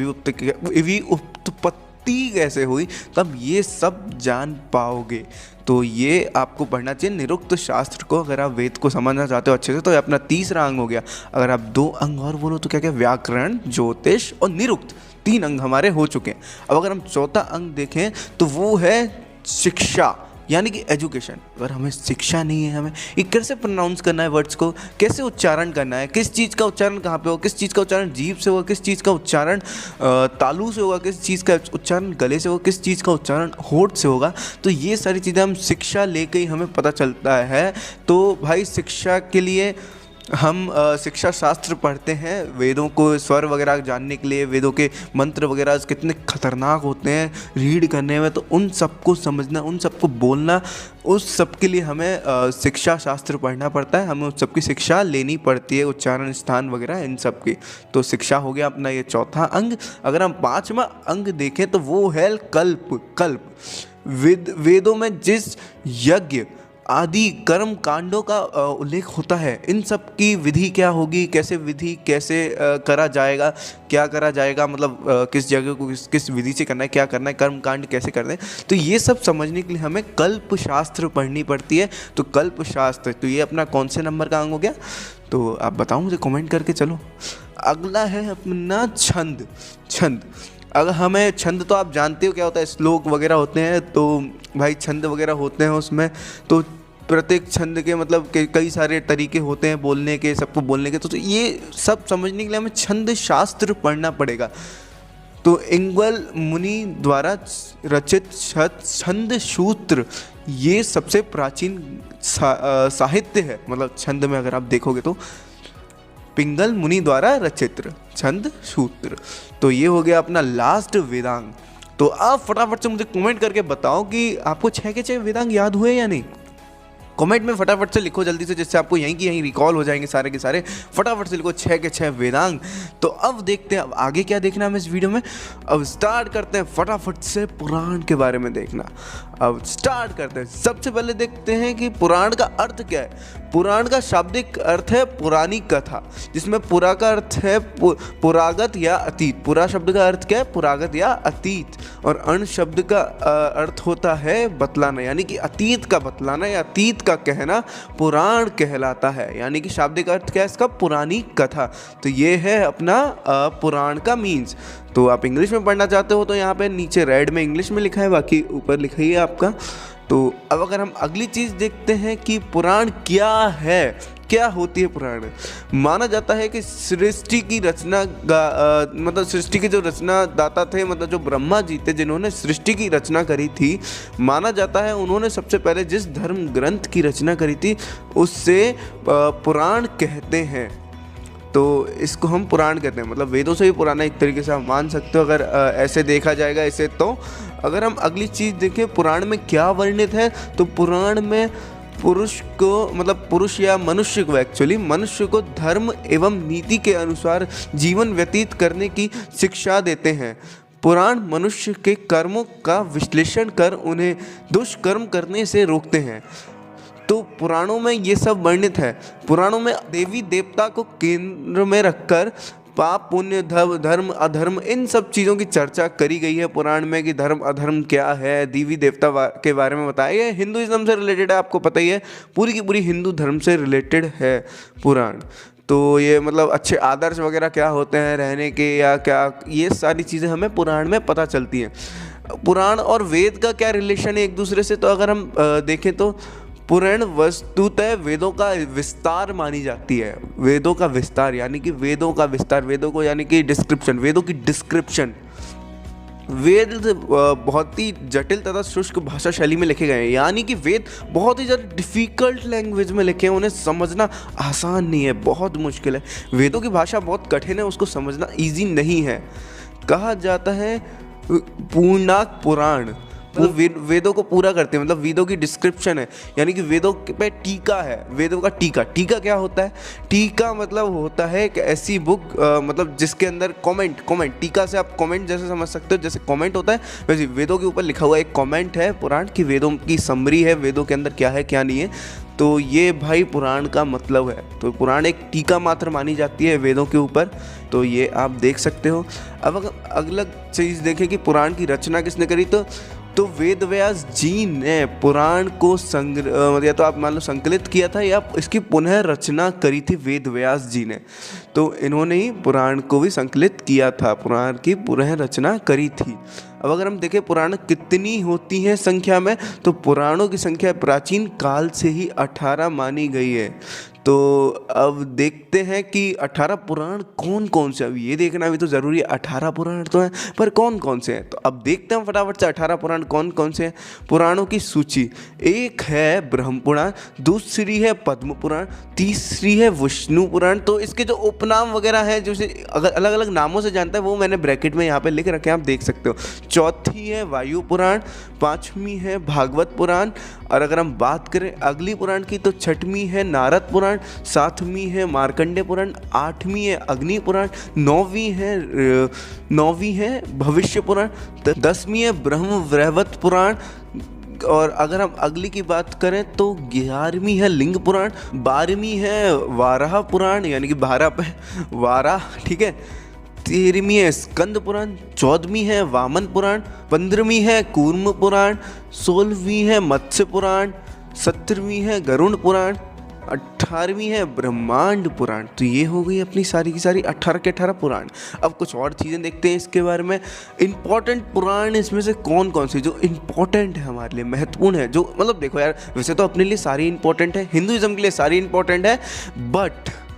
कैसे हुई तब ये सब जान पाओगे। तो ये आपको पढ़ना चाहिए निरुक्त शास्त्र को, अगर आप वेद को समझना चाहते हो अच्छे से। तो ये अपना तीसरा अंग हो गया। अगर आप 2 अंग और बोलो तो क्या क्या, व्याकरण, ज्योतिष और निरुक्त, 3 अंग हमारे हो चुके हैं। अब अगर हम चौथा अंग देखें तो वो है शिक्षा यानी कि एजुकेशन। अगर हमें शिक्षा नहीं है, हमें ये कैसे प्रोनाउंस करना है, वर्ड्स को कैसे उच्चारण करना है, किस चीज़ का उच्चारण कहाँ पे होगा, किस चीज़ का उच्चारण जीभ से होगा, किस चीज़ का उच्चारण तालू से होगा, किस चीज़ का उच्चारण गले से होगा, किस चीज़ का उच्चारण होठ से होगा, तो ये सारी चीज़ें हम शिक्षा लेके ही हमें पता चलता है। तो भाई शिक्षा के लिए हम शिक्षा शास्त्र पढ़ते हैं वेदों को स्वर वगैरह जानने के लिए, वेदों के मंत्र वगैरह कितने खतरनाक होते हैं रीड करने में, तो उन सबको समझना, उन सबको बोलना, उस सब के लिए हमें शिक्षा शास्त्र पढ़ना पड़ता है, हमें उस सब की शिक्षा लेनी पड़ती है, उच्चारण स्थान वगैरह इन सब की। तो शिक्षा हो गया अपना ये चौथा अंग। अगर हम पांचवा अंग देखें तो वो है कल्प। कल्प वेदों में जिस यज्ञ आदि कर्म कांडों का उल्लेख होता है, इन सब की विधि क्या होगी, कैसे विधि कैसे करा जाएगा, क्या करा जाएगा, मतलब किस जगह को किस विधि से करना है, क्या करना है, कर्म कांड कैसे करना है, तो ये सब समझने के लिए हमें कल्प शास्त्र पढ़नी पड़ती है। तो कल्प शास्त्र, तो ये अपना कौन से नंबर का अंग हो गया, तो आप बताओ मुझे कमेंट करके। चलो अगला है अपना छंद। छंद, अगर हमें छंद तो आप जानते हो क्या होता है, श्लोक वगैरह होते हैं, तो भाई छंद वगैरह होते हैं उसमें, तो प्रत्येक छंद के मतलब कई सारे तरीके होते हैं बोलने के, सबको बोलने के, तो ये सब समझने के लिए हमें छंद शास्त्र पढ़ना पड़ेगा। तो इंग्वल मुनि द्वारा रचित छंद सूत्र ये सबसे प्राचीन साहित्य है, मतलब छंद में अगर आप देखोगे तो पिंगल मुनि द्वारा रचित छंद सूत्र। तो ये हो गया अपना लास्ट वेदांग। तो आप फटाफट से मुझे कमेंट करके बताओ कि आपको 6 के 6 वेदांग याद हुए या नहीं। कमेंट में फटाफट से लिखो जल्दी से, जिससे आपको यहीं की यहीं रिकॉल हो जाएंगे सारे के सारे। फटाफट से लिखो 6 के 6 वेदांग। तो अब देखते हैं अब आगे क्या देखना है हमें इस वीडियो में। अब स्टार्ट करते हैं फटाफट से पुराण के बारे में देखना। अब स्टार्ट करते हैं। सबसे पहले देखते हैं कि पुराण का अर्थ क्या है। पुराण का शाब्दिक अर्थ है पुरानी कथा, जिसमें पुरा का अर्थ है पुरागत या अतीत। पुरा शब्द का अर्थ क्या है, पुरागत या अतीत। और अण शब्द का अर्थ होता है बतलाना, यानी कि अतीत का बतलाना या अतीत का कहना पुराण कहलाता है। यानी कि शाब्दिक अर्थ क्या है इसका, पुरानी कथा। तो ये है अपना पुराण का मीन्स। तो आप इंग्लिश में पढ़ना चाहते हो तो यहाँ पे नीचे रेड में इंग्लिश में लिखा है, बाकी ऊपर लिखा ही है आपका। तो अब अगर हम अगली चीज़ देखते हैं कि पुराण क्या है, क्या होती है पुराण। माना जाता है कि सृष्टि की रचना मतलब सृष्टि के जो रचनादाता थे, मतलब जो ब्रह्मा जी थे जिन्होंने सृष्टि की रचना करी थी, माना जाता है उन्होंने सबसे पहले जिस धर्म ग्रंथ की रचना करी थी उससे पुराण कहते हैं। तो इसको हम पुराण कहते हैं, मतलब वेदों से भी पुराना एक तरीके से आप मान सकते हो अगर ऐसे देखा जाएगा इसे। तो अगर हम अगली चीज़ देखें पुराण में क्या वर्णित है, तो पुराण में पुरुष को, मतलब पुरुष या मनुष्य को, एक्चुअली मनुष्य को धर्म एवं नीति के अनुसार जीवन व्यतीत करने की शिक्षा देते हैं। पुराण मनुष्य के कर्मों का विश्लेषण कर उन्हें दुष्कर्म करने से रोकते हैं। तो पुराणों में ये सब वर्णित है। पुराणों में देवी देवता को केंद्र में रखकर पाप पुण्य धर्म अधर्म इन सब चीज़ों की चर्चा करी गई है पुराण में, कि धर्म अधर्म क्या है, देवी देवता के बारे में बताया गया है। हिंदुइज्म से रिलेटेड है, आपको पता ही है, पूरी की पूरी हिंदू धर्म से रिलेटेड है पुराण। तो ये मतलब अच्छे आदर्श वगैरह क्या होते हैं रहने के या क्या, ये सारी चीज़ें हमें पुराण में पता चलती हैं। पुराण और वेद का क्या रिलेशन है एक दूसरे से, तो अगर हम देखें तो पुराण वस्तुतः वेदों का विस्तार मानी जाती है। वेदों का विस्तार यानी कि वेदों का विस्तार, वेदों को यानी कि डिस्क्रिप्शन, वेदों की डिस्क्रिप्शन। वेद बहुत ही जटिल तथा शुष्क भाषा शैली में लिखे गए हैं, यानी कि वेद बहुत ही ज़्यादा डिफ़िकल्ट लैंग्वेज में लिखे हैं, उन्हें समझना आसान नहीं है, बहुत मुश्किल है। वेदों की भाषा बहुत कठिन है, उसको समझना ईजी नहीं है। कहा जाता है पूर्णाक पुराण, मतलब वेदों को पूरा करते हैं, मतलब वेदों की डिस्क्रिप्शन है, यानी कि वेदों पे टीका है, वेदों का टीका। टीका क्या होता है, टीका मतलब होता है एक ऐसी बुक मतलब जिसके अंदर कमेंट, टीका से आप कमेंट जैसे समझ सकते हो, जैसे कमेंट होता है वैसे वेदों के ऊपर लिखा हुआ एक कमेंट है पुराण की, वेदों की समरी है, वेदों के अंदर क्या है क्या नहीं है। तो ये भाई पुराण का मतलब है। तो पुराण एक टीका मात्र मानी जाती है वेदों के ऊपर, तो ये आप देख सकते हो। अब अगर अगला चीज़ देखें कि पुराण की रचना किसने करी, तो वेद व्यास जी ने पुराण को या तो आप मान लो संकलित किया था या इसकी पुनः रचना करी थी वेद व्यास जी ने। तो इन्होंने ही पुराण को भी संकलित किया था, पुराण की पुनः रचना करी थी। अब अगर हम देखें पुराण कितनी होती हैं संख्या में, तो पुराणों की संख्या प्राचीन काल से ही 18 मानी गई है। तो अब देखते हैं कि 18 पुराण कौन कौन से, अब ये देखना भी तो ज़रूरी है। 18 पुराण तो हैं पर कौन कौन से हैं, तो अब देखते हैं फटाफट से 18 पुराण कौन कौन से हैं। पुराणों की सूची, एक है ब्रह्म पुराण, दूसरी है पद्म पुराण, तीसरी है विष्णु पुराण। तो इसके जो उपनाम वगैरह हैं, जो अगर अलग अलग नामों से जानता है वो मैंने ब्रैकेट में यहाँ पे लिख रखे हैं, आप देख सकते हो। चौथी है वायु पुराण, पांचवी है भागवत पुराण, और अगर हम बात करें अगली पुराण की तो छठवीं है नारद पुराण, सातवीं है मार्कंडेय पुराण, आठवीं है अग्नि पुराण, नौवीं है भविष्य पुराण, 10वीं है ब्रह्म वैवर्त पुराण, और अगर हम अगली की बात करें तो 11वीं है लिंग पुराण, 12वीं है वाराह पुराण यानी कि 12 पे वाराह, ठीक है, 13वीं है स्कंद पुराण, 14वीं है वामन पुराण, 15वीं है कूर्म पुराण, 16वीं है मत्स्य पुराण, 17वीं है गरुड़ पुराण, 18वीं है ब्रह्मांड पुराण। तो ये हो गई अपनी सारी की सारी 18 के 18 पुराण। अब कुछ और चीज़ें देखते हैं इसके बारे में। इंपॉर्टेंट पुराण इसमें से कौन कौन से जो इंपॉर्टेंट है, हमारे लिए महत्वपूर्ण है, जो मतलब देखो यार, वैसे तो अपने लिए सारी इंपॉर्टेंट है, हिंदुइज्म के लिए सारी इंपॉर्टेंट है,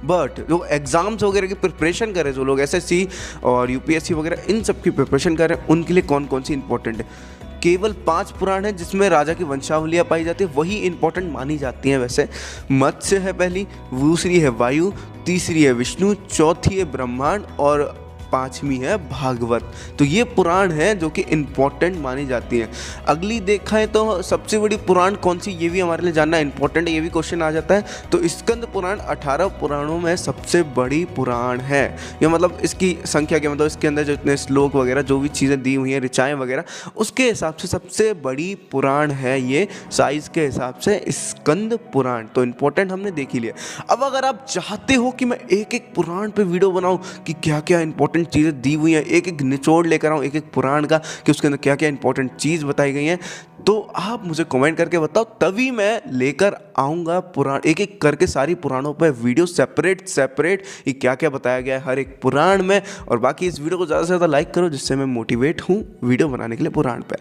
बट जो एग्ज़ाम्स वगैरह की प्रिपरेशन कर रहे हैं, जो लोग एसएससी और यूपीएससी वगैरह इन सब की प्रिपरेशन कर रहे हैं, उनके लिए कौन कौन सी इंपॉर्टेंट है। केवल 5 पुराण है जिसमें राजा की वंशावलियाँ पाई जाती है, वही इंपॉर्टेंट मानी जाती हैं वैसे। मत्स्य है पहली, दूसरी है वायु, तीसरी है विष्णु, चौथी है ब्रह्मांड और 5वीं है भागवत। तो ये पुराण है जो कि इंपॉर्टेंट मानी जाती है। अगली देखा है तो सबसे बड़ी पुराण कौन सी, ये भी हमारे लिए जानना इंपॉर्टेंट है, ये भी क्वेश्चन आ जाता है। तो स्कंद पुराण 18 पुराणों में सबसे बड़ी पुराण है। ये मतलब इसकी संख्या क्या, मतलब इसके अंदर जो इतने श्लोक वगैरह जो भी चीज़ें दी हुई हैं, ऋचाएँ वगैरह, उसके हिसाब से सबसे बड़ी पुराण है ये, साइज़ के हिसाब से स्कंद पुराण। तो इंपॉर्टेंट हमने देख ही लिया। अब अगर आप चाहते हो कि मैं एक एक पुराण पे वीडियो बनाऊं कि क्या क्या इंपॉर्टेंट चीज़ें दी हुई हैं, एक एक निचोड़ लेकर आऊँ एक एक पुराण का कि उसके अंदर क्या क्या इंपॉर्टेंट चीज़ बताई गई हैं, तो आप मुझे कमेंट करके बताओ, तभी मैं लेकर आऊँगा पुराण, एक एक करके सारी पुराणों पर वीडियो सेपरेट ये क्या क्या बताया गया है हर एक पुराण में। और बाकी इस वीडियो को ज़्यादा से ज़्यादा लाइक करो, जिससे मैं मोटिवेट हूँ वीडियो बनाने के लिए पुराण पर।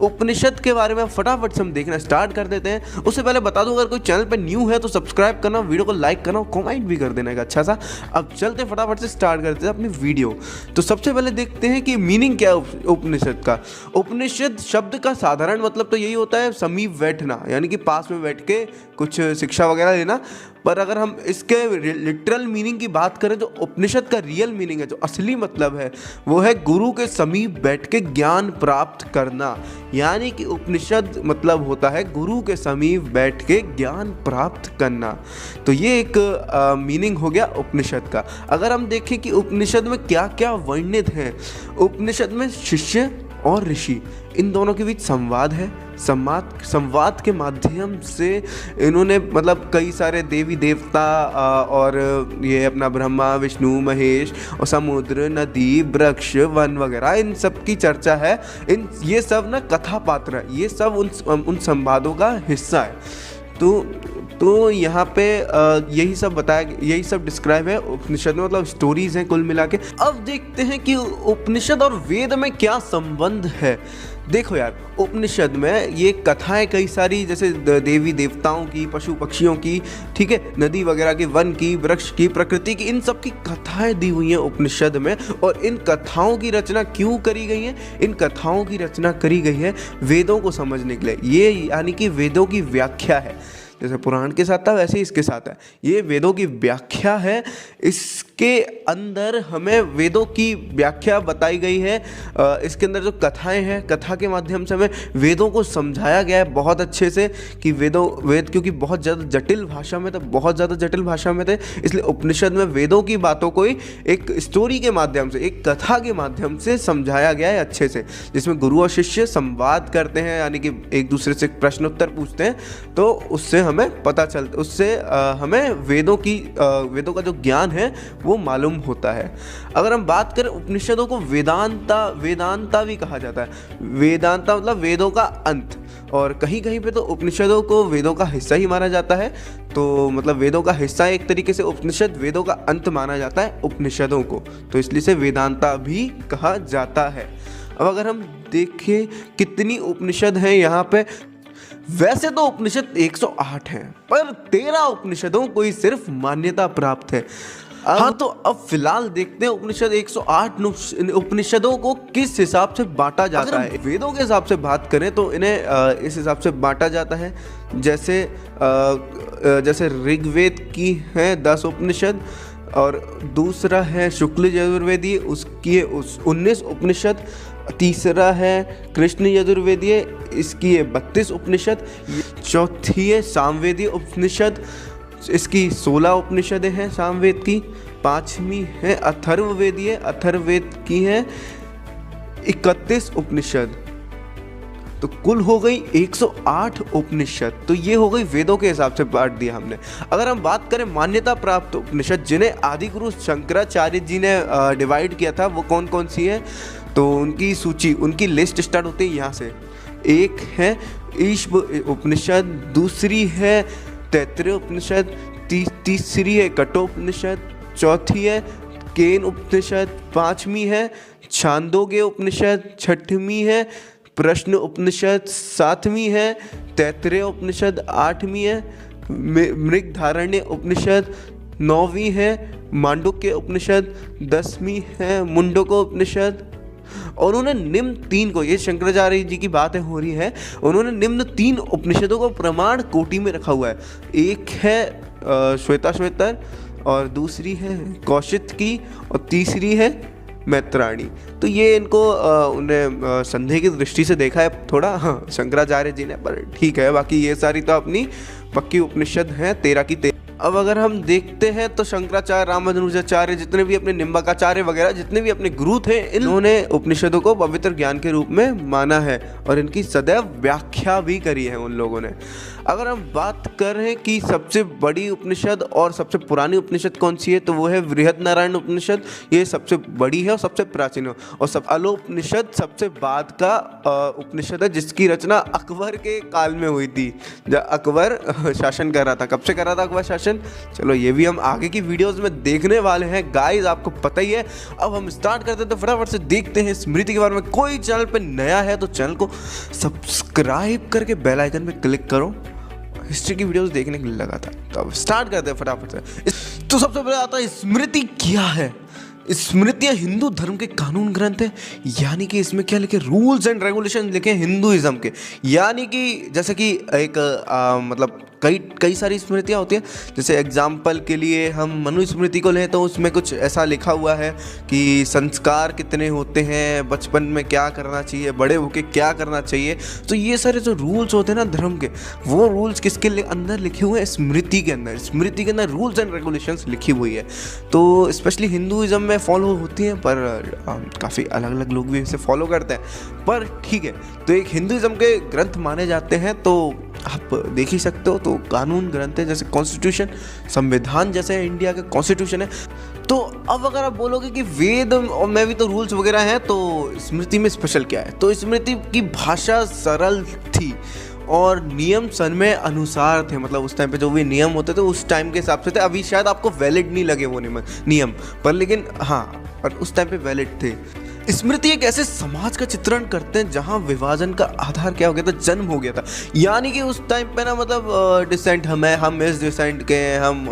उपनिषद के बारे में फटाफट से हम देखना स्टार्ट कर देते हैं। उससे पहले बता दूं, अगर कोई चैनल पे न्यू है तो सब्सक्राइब करना, वीडियो को लाइक करना, कमेंट भी कर देना एक अच्छा सा। अब चलते फटाफट से स्टार्ट करते हैं अपनी वीडियो। तो सबसे पहले देखते हैं कि मीनिंग क्या है उपनिषद का। उपनिषद शब्द का साधारण मतलब तो यही होता है समीप बैठना, यानी कि पास में बैठ के कुछ शिक्षा वगैरह लेना। पर अगर हम इसके लिटरल मीनिंग की बात करें, जो उपनिषद का रियल मीनिंग है, जो असली मतलब है, वो है गुरु के समीप बैठ के ज्ञान प्राप्त करना। यानी कि उपनिषद मतलब होता है गुरु के समीप बैठ के ज्ञान प्राप्त करना। तो ये एक मीनिंग हो गया उपनिषद का। अगर हम देखें कि उपनिषद में क्या क्या वर्णित है, उपनिषद में शिष्य और ऋषि इन दोनों के बीच संवाद है। संवाद के माध्यम से इन्होंने मतलब कई सारे देवी देवता और ये अपना ब्रह्मा विष्णु महेश और समुद्र नदी वृक्ष वन वगैरह इन सब की चर्चा है। ये सब ना कथा पात्र है, ये सब उन संवादों का हिस्सा है। तो यहाँ पे यही सब बताया, यही सब डिस्क्राइब है उपनिषद में, मतलब स्टोरीज हैं कुल मिला के। अब देखते हैं कि उपनिषद और वेद में क्या संबंध है। देखो यार, उपनिषद में ये कथाएं कई सारी, जैसे देवी देवताओं की, पशु पक्षियों की, ठीक है, नदी वगैरह की, वन की, वृक्ष की, प्रकृति की, इन सब की कथाएं दी हुई हैं उपनिषद में। और इन कथाओं की रचना क्यों करी गई है? इन कथाओं की रचना करी गई है वेदों को समझने के लिए। ये यानी कि वेदों की व्याख्या है। जैसे पुराण के साथ था वैसे ही इसके साथ है, ये वेदों की व्याख्या है। इसके अंदर हमें वेदों की व्याख्या बताई गई है। इसके अंदर जो कथाएं हैं, कथा के माध्यम से हमें वेदों को समझाया गया है बहुत अच्छे से कि वेद क्योंकि बहुत ज़्यादा जटिल भाषा में थे, बहुत ज़्यादा जटिल भाषा में थे, इसलिए उपनिषद में वेदों की बातों को ही एक स्टोरी के माध्यम से, एक कथा के माध्यम से समझाया गया है अच्छे से, जिसमें गुरु और शिष्य संवाद करते हैं, यानी कि एक दूसरे से प्रश्न उत्तर पूछते हैं। तो उससे हमें पता चलता, उससे हमें वेदों का जो ज्ञान है वो मालूम होता है। अगर हम बात करें उपनिषदों को वेदांता भी कहा जाता है। वेदांता मतलब वेदों का अंत, और कहीं कहीं पे तो उपनिषदों को वेदों का हिस्सा ही माना जाता है। तो मतलब वेदों का हिस्सा एक तरीके से उपनिषद, वेदों का अंत माना जाता है उपनिषदों को, तो इसलिए से वेदांता भी कहा जाता है। अब अगर हम देखें कितनी उपनिषद हैं यहाँ पे, वैसे तो उपनिषद 108 हैं, पर 13 उपनिषदों को ही सिर्फ मान्यता प्राप्त है। हाँ, तो अब फिलहाल देखते हैं उपनिषद 108 उपनिषदों को किस हिसाब से बांटा जाता है। वेदों के हिसाब से बात करें तो इन्हें इस हिसाब से बांटा जाता है, जैसे ऋग्वेद की हैं 10 उपनिषद, और दूसरा है शुक्ल यजुर्वेदीय, उसकी 19 उपनिषद। तीसरा है कृष्ण यजुर्वेदीय, इसकी 32 उपनिषद। चौथी है सामवेदीय उपनिषद, इसकी 16 उपनिषदें हैं सामवेद की। पांचवी है अथर्ववेदीय, अथर्ववेद की है 31 उपनिषद। तो कुल हो गई 108 उपनिषद। तो ये हो गई वेदों के हिसाब से बांट दिया हमने। अगर हम बात करें मान्यता प्राप्त उपनिषद जिन्हें आदि गुरु शंकराचार्य जी ने डिवाइड किया था, वो कौन कौन सी है, तो उनकी सूची, उनकी लिस्ट स्टार्ट होती है यहाँ से। एक है ईश्व उपनिषद, दूसरी है तैत्तिरीय उपनिषद, तीसरी है कठोपनिषद, चौथी है केन उपनिषद, पांचवी है छांदोग्य उपनिषद, छठवीं है प्रश्न उपनिषद, सातवीं है तैत्तिरीय उपनिषद, आठवीं है मृगधारण्य उपनिषद, नौवीं है मांडुक्य उपनिषद, 10वीं है मुंडको उपनिषद। और उन्होंने निम्न 3 को, ये शंकराचार्य जी की बातें हो रही है, उन्होंने निम्न 3 उपनिषदों को प्रमाण कोटि में रखा हुआ है। एक है श्वेताश्वेतर, और दूसरी है कौशिकी, और तीसरी है मैत्राणी। तो ये इनको उन्हें संदेह की दृष्टि से देखा है थोड़ा, हाँ, शंकराचार्य जी ने, पर ठीक है। बाकी ये सारी तो अपनी पक्की उपनिषद हैं, 13 की 13। अब अगर हम देखते हैं तो शंकराचार्य, रामानुजाचार्य, जितने भी अपने निम्बकाचार्य वगैरह जितने भी अपने गुरु थे, इन्होंने उपनिषदों को पवित्र ज्ञान के रूप में माना है और इनकी सदैव व्याख्या भी करी है उन लोगों ने। अगर हम बात करें कि सबसे बड़ी उपनिषद और सबसे पुरानी उपनिषद कौन सी है, तो वो है बृहदनारायण उपनिषद। ये सबसे बड़ी है और सबसे प्राचीन है। और अलोपनिषद सबसे बाद का उपनिषद है, जिसकी रचना अकबर के काल में हुई थी, जब अकबर शासन कर रहा था। कब से कर रहा था अकबर शासन, चलो ये भी हम आगे की वीडियोस में देखने वाले हैं गाइस, आपको पता ही है। अब हम स्टार्ट करते हैं, तो फटाफट से देखते हैं स्मृति के बारे में। कोई चैनल पे नया है तो चैनल को सब्सक्राइब करके बेल आइकन पे क्लिक करो हिस्ट्री की वीडियोस देखने के लिए लगातार। तो अब स्टार्ट करते हैं फटाफट से। तो सबसे पहले आता है स्मृति क्या है। स्मृतियाँ हिंदू धर्म के कानून ग्रंथ है, यानी कि इसमें क्या लिखे, रूल्स एंड रेगुलेशन लिखे हिंदुइज्म के। यानी कि जैसे कि एक मतलब कई सारी स्मृतियाँ होती हैं। जैसे एग्जाम्पल के लिए हम मनुस्मृति को लें तो उसमें कुछ ऐसा लिखा हुआ है कि संस्कार कितने होते हैं, बचपन में क्या करना चाहिए, बड़े होके क्या करना चाहिए। तो ये सारे जो रूल्स होते हैं ना धर्म के, वो रूल्स किसके अंदर लिखे हुए हैं, स्मृति के अंदर। स्मृति के अंदर रूल्स एंड रेगुलेशंस लिखी हुई है। तो स्पेशली हिंदुइज्म में फॉलो होती हैं, पर काफ़ी अलग अलग लोग भी इसे फॉलो करते हैं, पर ठीक है। तो एक हिंदुइज्म के ग्रंथ माने जाते हैं, तो आप देख ही सकते हो। तो कानून ग्रंथ है, जैसे कॉन्स्टिट्यूशन, संविधान जैसे इंडिया का कॉन्स्टिट्यूशन है। तो अब अगर आप बोलोगे कि वेद और में भी तो रूल्स वगैरह हैं, तो स्मृति में स्पेशल क्या है, तो स्मृति की भाषा सरल थी और नियम समय अनुसार थे। मतलब उस टाइम पे जो भी नियम होते थे उस टाइम के हिसाब से थे। अभी शायद आपको वैलिड नहीं लगे वो नियम, पर लेकिन हाँ, पर उस टाइम पे वैलिड थे। स्मृति एक ऐसे समाज का चित्रण करते हैं जहां विभाजन का आधार क्या हो गया था, जन्म हो गया था। यानी कि उस टाइम पे ना, मतलब डिसेंट हम इस डिसेंट के हैं, हम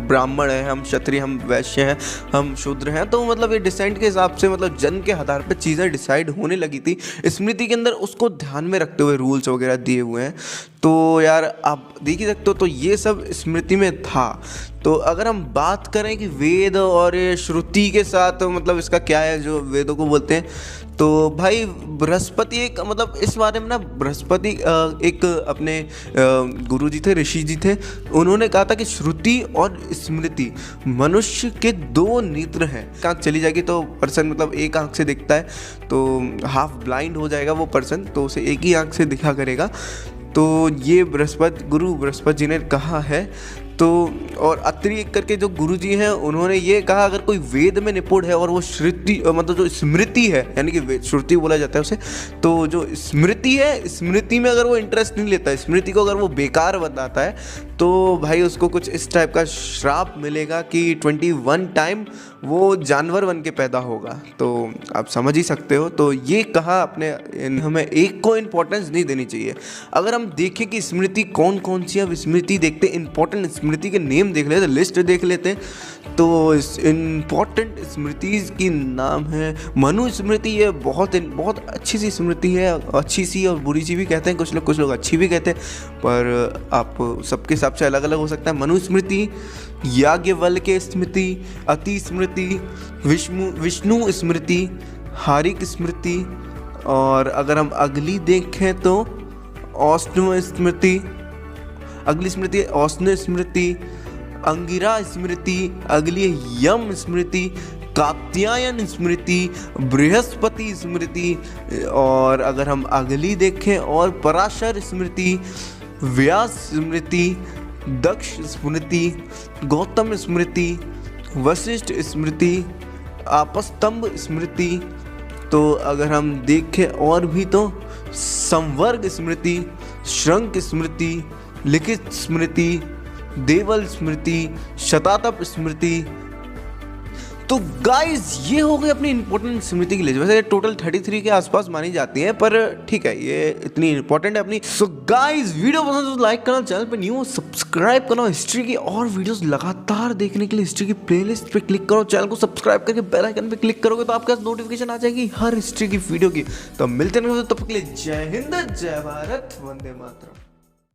ब्राह्मण हैं, हम क्षत्रिय, हम वैश्य हैं, हम शूद्र हैं। तो मतलब ये डिसेंट के हिसाब से, मतलब जन्म के आधार पे चीज़ें डिसाइड होने लगी थी। स्मृति के अंदर उसको ध्यान में रखते हुए रूल्स वगैरह दिए हुए हैं। तो यार आप देख ही सकते हो, तो ये सब स्मृति में था। तो अगर हम बात करें कि वेद और श्रुति के साथ मतलब इसका क्या है, जो वेदों को बोलते हैं, तो भाई बृहस्पति एक, मतलब इस बारे में ना, बृहस्पति एक अपने गुरु जी थे, ऋषि जी थे। उन्होंने कहा था कि श्रुति और स्मृति मनुष्य के 2 नेत्र हैं। आँख चली जाएगी तो पर्सन मतलब एक आँख से दिखता है, तो हाफ ब्लाइंड हो जाएगा वो पर्सन, तो उसे एक ही आँख से दिखा करेगा। तो ये गुरु बृहस्पति जी ने कहा है। तो और अत्रि करके जो गुरु जी हैं, उन्होंने ये कहा अगर कोई वेद में निपुण है और वो श्रुति मतलब जो स्मृति है, यानी कि श्रुति बोला जाता है उसे, तो जो स्मृति है, स्मृति में अगर वो इंटरेस्ट नहीं लेता है, स्मृति को अगर वो बेकार बताता है, तो भाई उसको कुछ इस टाइप का श्राप मिलेगा कि 21 टाइम वो जानवर बन के पैदा होगा। तो आप समझ ही सकते हो। तो ये कहा अपने हमें एक को इम्पोर्टेंस नहीं देनी चाहिए। अगर हम देखें कि स्मृति कौन कौन सी, अब स्मृति देखते, इंपॉर्टेंट स्मृति के नेम देख लेते, लिस्ट देख लेते हैं। तो इम्पॉर्टेंट स्मृति की नाम है मनु स्मृति। ये बहुत अच्छी सी स्मृति है, अच्छी सी और बुरी सी भी कहते हैं कुछ लोग अच्छी भी कहते हैं, पर आप सबके हिसाब से अलग अलग हो सकता है। मनु स्मृति, याज्ञवल्क्य स्मृति, अति स्मृति, विष्णु स्मृति, हारिक स्मृति, और अगर हम अगली देखें तो औष्ण स्मृति, अगली स्मृति औष्ण स्मृति, अंगिरा स्मृति, अगली यम स्मृति, कात्यायन स्मृति, बृहस्पति स्मृति, और अगर हम अगली देखें और पराशर स्मृति, व्यास स्मृति, दक्ष स्मृति, गौतम स्मृति, वशिष्ठ स्मृति, आपस्तंभ स्मृति। तो अगर हम देखें और भी तो संवर्ग स्मृति, श्रंक स्मृति, लिखित स्मृति, देवल स्मृति, शतातप स्मृति। तो गाइस ये हो गई अपनी इंपॉर्टेंट स्मृति की लिस्ट। वैसे टोटल 33 के आसपास मानी जाती है, पर ठीक है ये इतनी इंपॉर्टेंट है अपनी। सो गाइस वीडियो पसंद तो लाइक करना, चैनल पे न्यू हो सब्सक्राइब करना, हिस्ट्री की और वीडियोस लगातार देखने के लिए हिस्ट्री की प्लेलिस्ट पे क्लिक करो, चैनल को सब्सक्राइब करके बेल आइकन पे क्लिक करोगे तो आपके पास नोटिफिकेशन आ जाएगी हर हिस्ट्री की वीडियो की। तो मिलते हैं तब तक के लिए जय हिंद, जय भारत, वंदे मातरम।